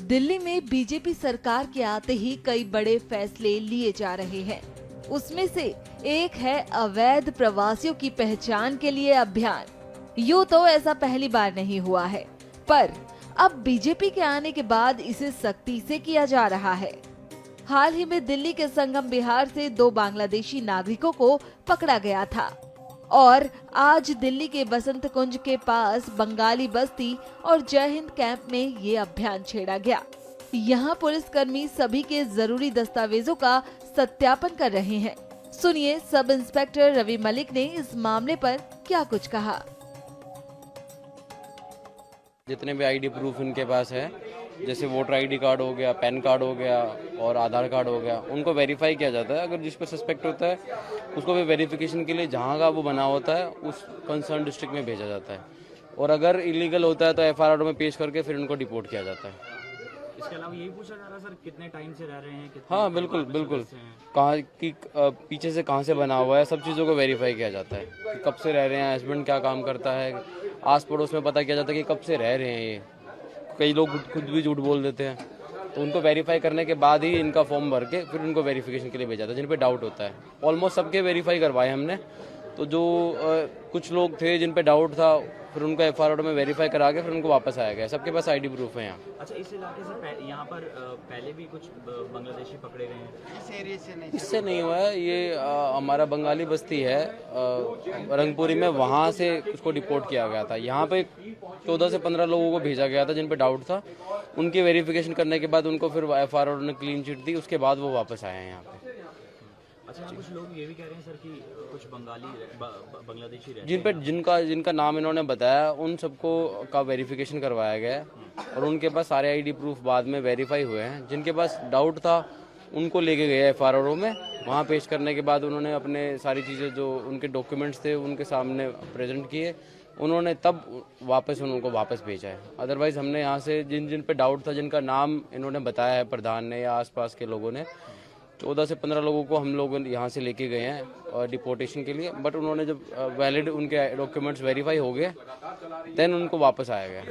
दिल्ली में बीजेपी सरकार के आते ही कई बड़े फैसले लिए जा रहे हैं। उसमें से एक है अवैध प्रवासियों की पहचान के लिए अभियान। यूं तो ऐसा पहली बार नहीं हुआ है, पर अब बीजेपी के आने के बाद इसे सख्ती से किया जा रहा है। हाल ही में दिल्ली के संगम बिहार से 2 बांग्लादेशी नागरिकों को पकड़ा गया था और आज दिल्ली के बसंत कुंज के पास बंगाली बस्ती और जय हिंद कैंप में ये अभियान छेड़ा गया। यहाँ पुलिसकर्मी सभी के जरूरी दस्तावेजों का सत्यापन कर रहे हैं। सुनिए सब इंस्पेक्टर रवि मलिक ने इस मामले पर क्या कुछ कहा। जितने भी आईडी प्रूफ इनके पास है, जैसे वोटर आईडी कार्ड हो गया, पैन कार्ड हो गया और आधार कार्ड हो गया, उनको वेरीफाई किया जाता है। अगर जिस पर सस्पेक्ट होता है उसको भी वेरिफिकेशन के लिए जहाँ का वो बना होता है उस कंसर्न डिस्ट्रिक्ट में भेजा जाता है, और अगर इलीगल होता है तो एफआईआर में पेश करके फिर उनको डिपोर्ट किया जाता है। इसके अलावा यही पूछा जा रहा है सर, कितने टाइम से रह रहे हैं, हाँ बिल्कुल, कहाँ की पीछे से कहाँ से बना हुआ है, सब चीज़ों को वेरीफाई किया जाता है कि कब से रह रहे हैं, हस्बैंड क्या काम करता है, आस पड़ोस में पता किया जाता है कि कब से रह रहे हैं। ये कई लोग खुद भी झूठ बोल देते हैं, तो उनको वेरीफाई करने के बाद ही इनका फॉर्म भर के फिर उनको वेरिफिकेशन के लिए भेजा जाता है जिन पे डाउट होता है। ऑलमोस्ट सबके वेरीफाई करवाए हमने, तो जो कुछ लोग थे जिन पे डाउट था फिर उनको एफआईआर में वेरीफाई करा के फिर उनको वापस आया गया। सबके पास आईडी प्रूफ है यहाँ। अच्छा, इस इलाके से यहाँ पर पहले भी कुछ बांग्लादेशी पकड़े गए हैं? इस एरिया से नहीं? इससे नहीं हुआ है, ये हमारा बंगाली बस्ती है रंगपुरी में, वहाँ से उसको डिपोर्ट किया गया था। यहाँ पे 14 से 15 लोगों को भेजा गया था जिन पे डाउट था। उनकी वेरिफिकेशन करने के बाद उनको फिर एफआईआर ने क्लीन चिट दी, उसके बाद वो वापस आए हैं यहाँ पे। अच्छा, कुछ लोग ये भी कह रहे हैं सर कि कुछ बांग्लादेशी रहते हैं जिनका नाम इन्होंने बताया उन सबको का वेरिफिकेशन करवाया गया है और उनके पास सारे आईडी प्रूफ बाद में वेरीफाई हुए हैं। जिनके पास डाउट था उनको लेके गए एफआईआर में, वहाँ पेश करने के बाद उन्होंने अपने सारी चीज़ें जो उनके डॉक्यूमेंट्स थे उनके सामने प्रेजेंट किए, उन्होंने तब वापस उनको वापस भेजा है। अदरवाइज़ हमने यहाँ से जिन पे डाउट था, जिनका नाम इन्होंने बताया है प्रधान ने या आसपास के लोगों ने, 14 से 15 लोगों को हम लोग यहाँ से लेके गए हैं डिपोर्टेशन के लिए। बट उन्होंने जब वैलिड उनके डॉक्यूमेंट्स वेरीफाई हो गए देन उनको वापस आया गया।